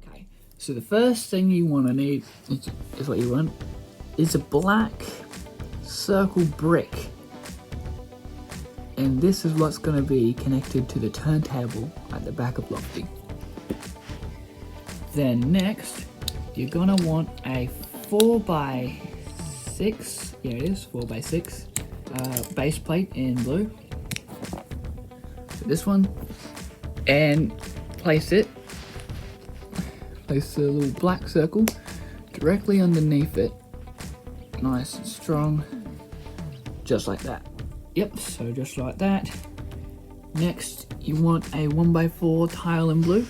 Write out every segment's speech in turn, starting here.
Okay, so the first thing you want to need is what you want is a black circle brick, and this is what's going to be connected to the turntable at the back of Lofty. Then next, you're going to want a 4x6, yeah it is, 4x6 base plate in blue. So this one, and place the little black circle directly underneath it, nice and strong, just like that. Yep, so just like that. Next, you want a 1x4 tile in blue.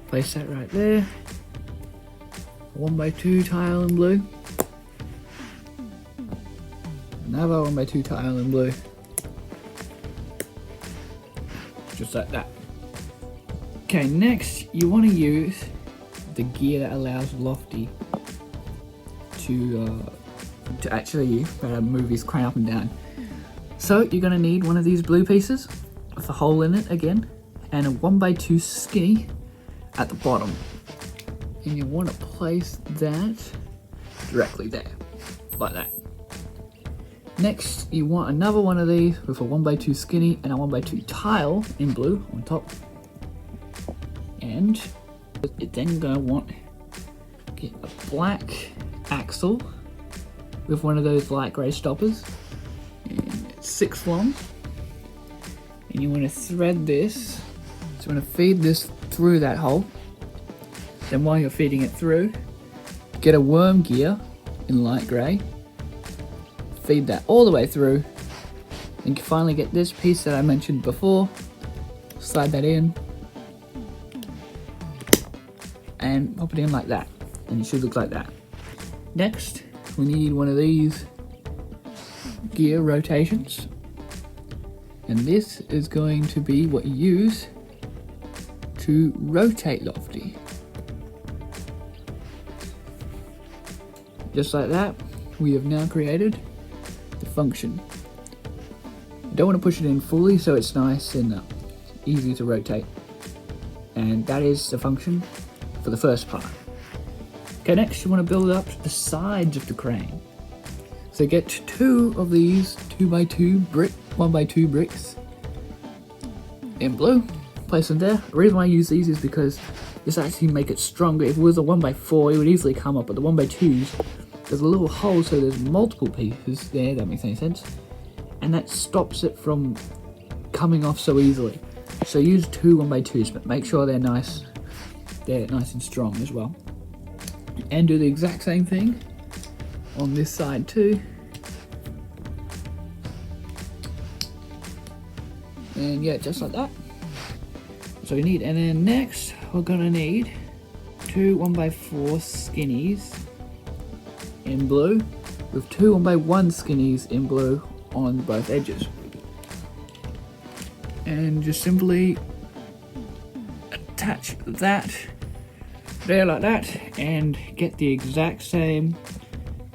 Place that right there. 1x2 tile in blue. Another 1x2 tile in blue. Just like that. Okay, next you want to use the gear that allows Lofty to actually move his crane up and down. So you're going to need one of these blue pieces with a hole in it again, and a 1x2 skinny at the bottom. And you want to place that directly there, like that. Next, you want another one of these with a 1x2 skinny and a 1x2 tile in blue on top. And you're then going to want to get a black axle with one of those light grey stoppers. And it's 6 long. And you want to thread this. So you want to feed this through that hole. Then while you're feeding it through, get a worm gear in light grey. Feed that all the way through. And you finally get this piece that I mentioned before. Slide that in. And pop it in like that. And it should look like that. Next, we need one of these gear rotations. And this is going to be what you use to rotate Lofty. Just like that, we have now created the function. You don't want to push it in fully so it's nice and easy to rotate. And that is the function for the first part. Okay, next you want to build up the sides of the crane. So get 2 of these 1x2 bricks in blue. Place them there. The reason why I use these is because this actually make it stronger. If it was a 1x4, it would easily come up, but the 1x2s, there's a little hole, so there's multiple pieces there. That makes any sense, and that stops it from coming off so easily. So use 2 1x2s, but make sure they're nice and strong as well. And do the exact same thing on this side too. And yeah, just like that. So we need, and then next we're gonna need 2 1x4 skinnies in blue with 2 1x1 skinnies in blue on both edges. And just simply attach that there like that and get the exact same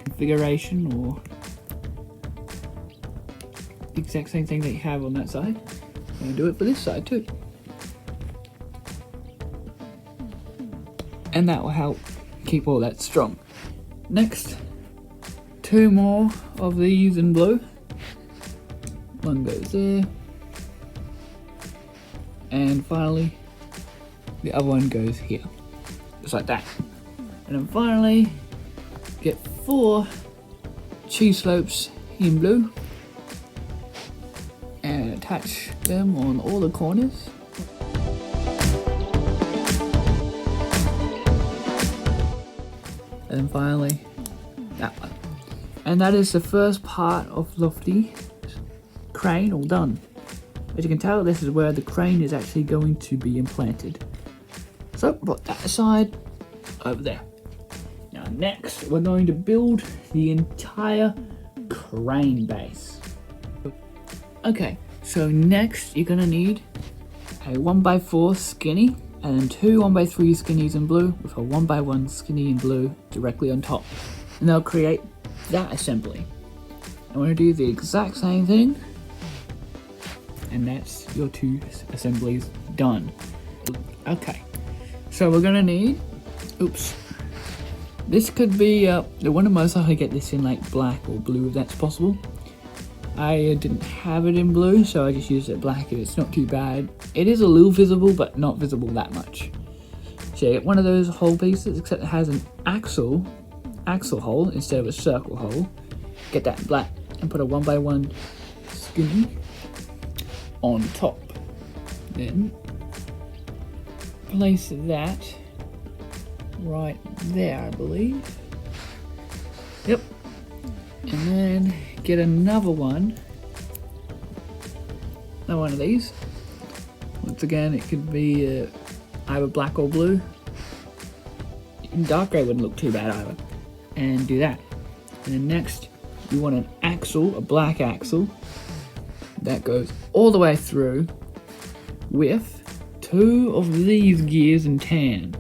configuration or the exact same thing that you have on that side, and do it for this side too. And that will help keep all that strong. Next, 2 more of these in blue. One goes there. And finally, the other one goes here. Just like that. And then finally, get 4 cheese slopes in blue. And attach them on all the corners. And then finally, that one. And that is the first part of Lofty crane all done. As you can tell, this is where the crane is actually going to be implanted. So put that aside over there. Now next, we're going to build the entire crane base. Okay, so next you're gonna need a 1x4 skinny and 2 1x3 skinnies in blue with a 1x1 skinny in blue directly on top. And they'll create that assembly. I want to do the exact same thing, and that's your 2 assemblies done. Okay, so we're gonna need, oops, this could be, the one of most likely get this in like black or blue if that's possible. I didn't have it in blue, so I just used it black and it's not too bad. It is a little visible, but not visible that much. So you get one of those hole pieces, except it has an axle hole instead of a circle hole. Get that in black and put a 1x1 skinny on top. Then place that right there, I believe. Yep. And then get another one of these. Once again, it could be either black or blue. Even dark grey wouldn't look too bad either. And do that. And then next, you want an axle, a black axle, that goes all the way through with 2 of these gears in tan.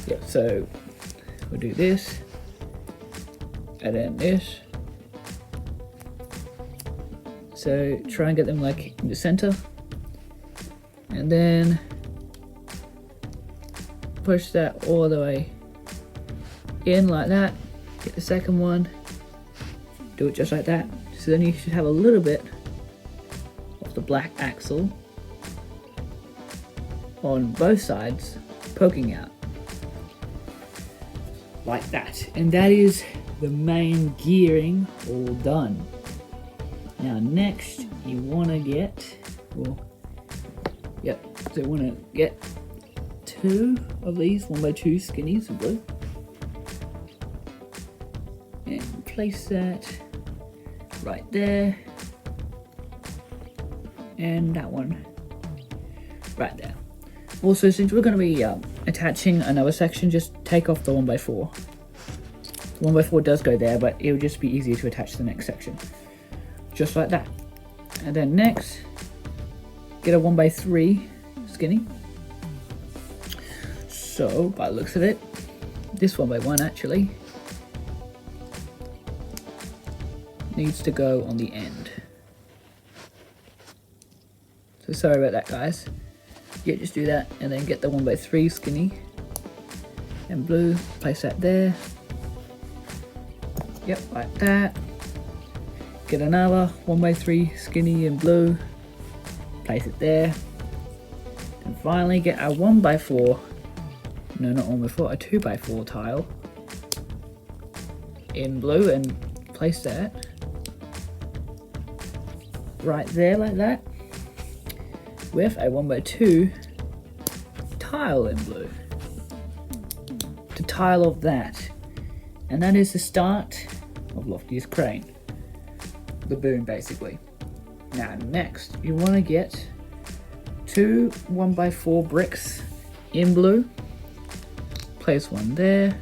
Yep, so we'll do this, and then this. So try and get them like in the center, and then push that all the way in like that. Get the second one, do it just like that. So then you should have a little bit of the black axle on both sides poking out like that, and that is the main gearing all done. Now next you want to get, well, yep, so you want to get 2 of these 1x2 skinnies of blue and place that right there, and that one right there. Also, since we're going to be attaching another section, just take off the 1x4. The 1x4 does go there, but it will just be easier to attach the next section. Just like that. And then next, get a 1x3 skinny. So, by the looks of it, this 1x1 actually needs to go on the end. So sorry about that, guys. Yeah, just do that, and then get the 1x3 skinny and blue, place that there. Yep, like that. Get another 1x3 skinny and blue, place it there. And finally get a 1x4, no, not 1x4, a 2x4 tile in blue, and place that right there like that, with a 1x2 tile in blue to tile off that. And that is the start of Lofty's crane, the boom basically. Now next you want to get 2 1x4 bricks in blue, place one there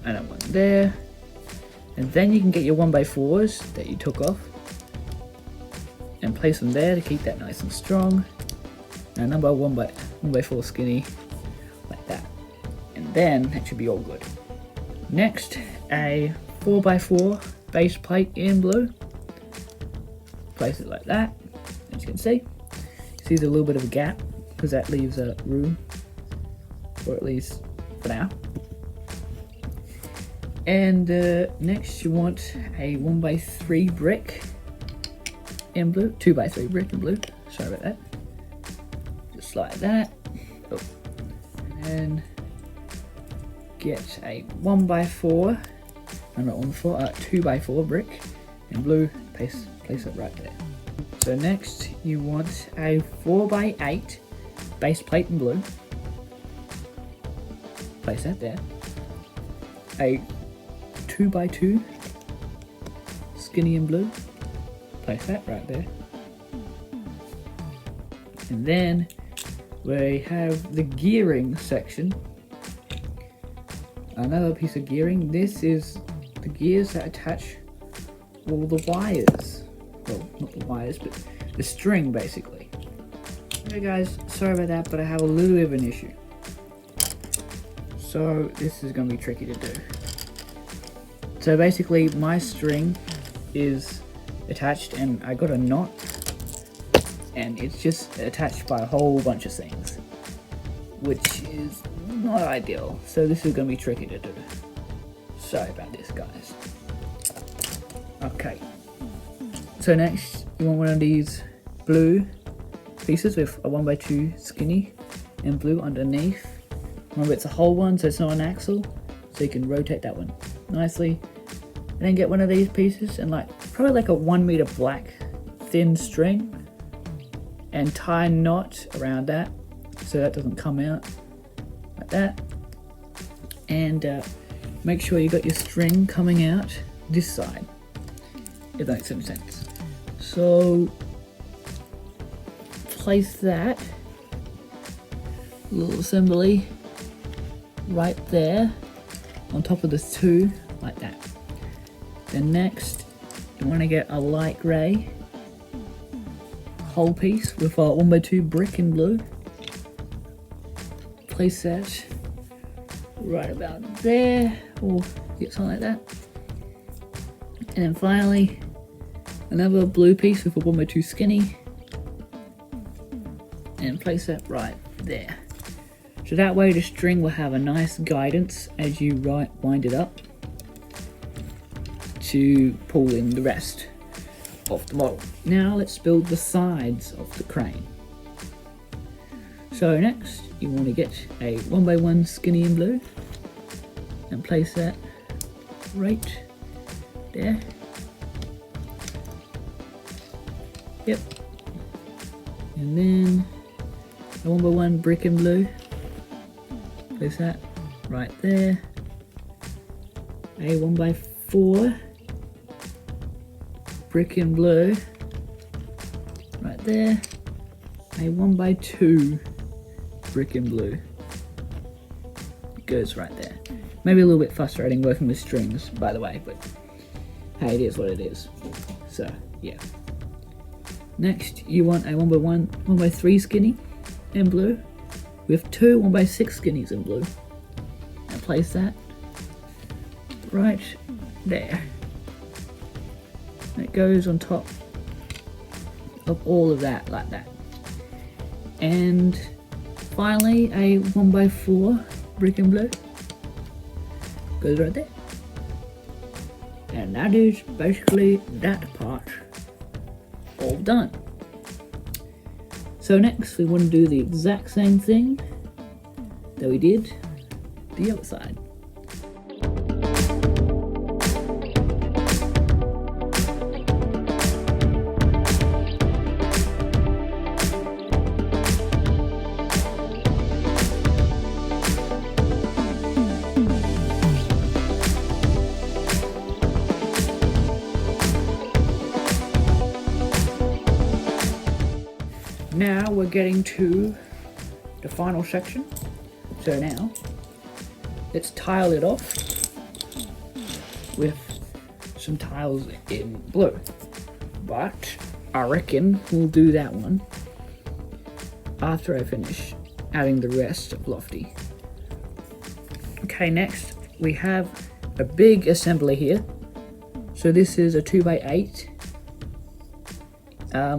and a one there, and then you can get your 1x4s that you took off and place them there to keep that nice and strong. And another 1x4 skinny like that, and then that should be all good. Next, a 4x4 base plate in blue, place it like that. As you can see there's a little bit of a gap because that leaves a room, or at least for now. And next you want a 1x3 brick in blue, 2x3 brick in blue, sorry about that, just like that. Oh. And then get a 1x4, no, not 1x4, 2x4 brick in blue, place it right there. So next you want a 4x8 base plate in blue, place that there. A 2x2 skinny in blue, place that right there. And then we have the gearing section, another piece of gearing. This is the gears that attach all the wires, well, not the wires, but the string basically. Okay guys, sorry about that, but I have a little bit of an issue, so this is going to be tricky to do. So basically my string is attached and I got a knot and it's just attached by a whole bunch of things, which is not ideal. So this is going to be tricky to do. Sorry about this, guys. Okay. So next, you want one of these blue pieces with a 1x2 skinny and blue underneath. Remember, it's a whole one, so it's not an axle, so you can rotate that one nicely. And then get one of these pieces and probably like a 1 meter black thin string and tie a knot around that so that doesn't come out like that. And make sure you got your string coming out this side, if that makes some sense. So place that little assembly right there on top of the two, like that. Then next, you want to get a light grey whole piece with a 1x2 brick in blue. Place that right about there, or get something like that. And then finally, another blue piece with a 1x2 skinny, and place that right there. So that way the string will have a nice guidance as you wind it up to pull in the rest of the model. Now let's build the sides of the crane. So next you want to get a 1x1 skinny in blue and place that right there. Yep. And then a 1x1 brick in blue, place that right there. A 1x4 brick in blue right there. A 1x2 brick in blue goes right there. Maybe a little bit frustrating working with strings, by the way, but hey, it is what it is. So yeah. Next you want a 1x3 skinny in blue with two 1x6 skinnies in blue, and place that right there. And it goes on top of all of that like that. And finally a 1x4 brick in blue goes right there. And that is basically that part all done. So next we want to do the exact same thing that we did the other side. Now we're getting to the final section. So now let's tile it off with some tiles in blue. But I reckon we'll do that one after I finish adding the rest of Lofty. Okay, next we have a big assembly here. So this is a 2x8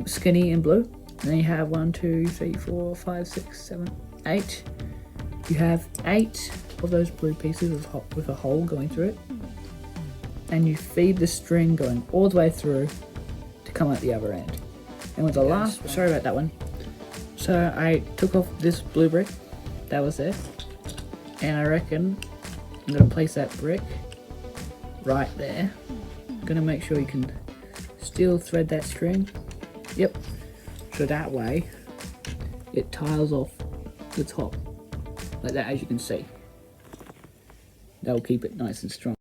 skinny in blue. And then you have 1, 2, 3, 4, 5, 6, 7, 8. You have 8 of those blue pieces with a hole going through it. And you feed the string going all the way through to come out the other end. And with the last, sorry about that one. So I took off this blue brick that was there. And I reckon I'm going to place that brick right there. I'm going to make sure you can still thread that string. Yep. So that way, it tiles off the top, like that, as you can see. That'll keep it nice and strong.